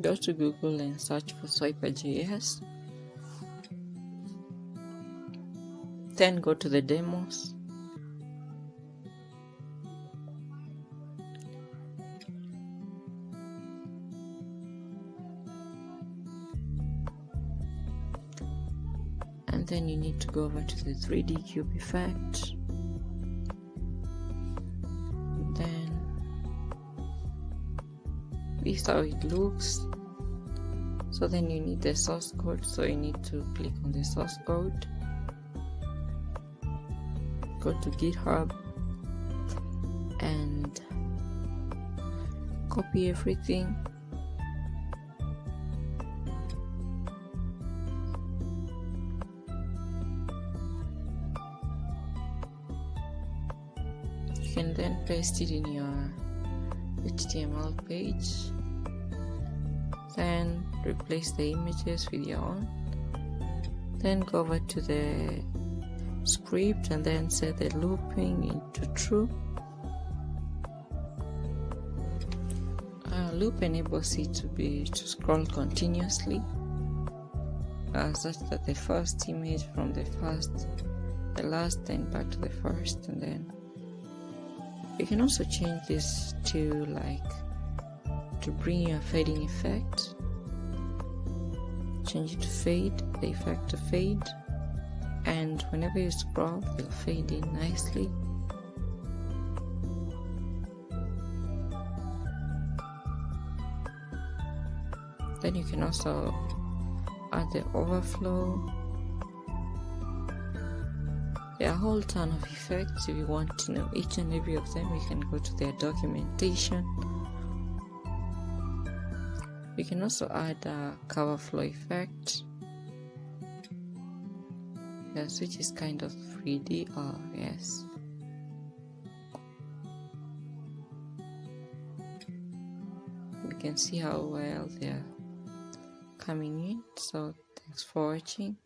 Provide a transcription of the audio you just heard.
Go to Google and search for swiper.js. Then go to the demos. And then you need to go over to the 3D cube effect. Then this is how it looks. So then you need the source code, so you need to click on the source code, go to GitHub and copy everything. You can then paste it in your HTML page. Then replace the images with your own. Then go over to the script and then set the looping into true. Loop enables it to scroll continuously, such that the first image from the last, then back to the first, and then you can also change this to bring your fading effect. Change it to fade, the effect to fade, and whenever you scroll, it'll fade in nicely. Then you can also add the overflow. There are a whole ton of effects. If you want to know each and every of them, you can go to their documentation. You can also add a cover flow effect, yes, which is kind of 3D, yes. You can see how well they're coming in. So thanks for watching.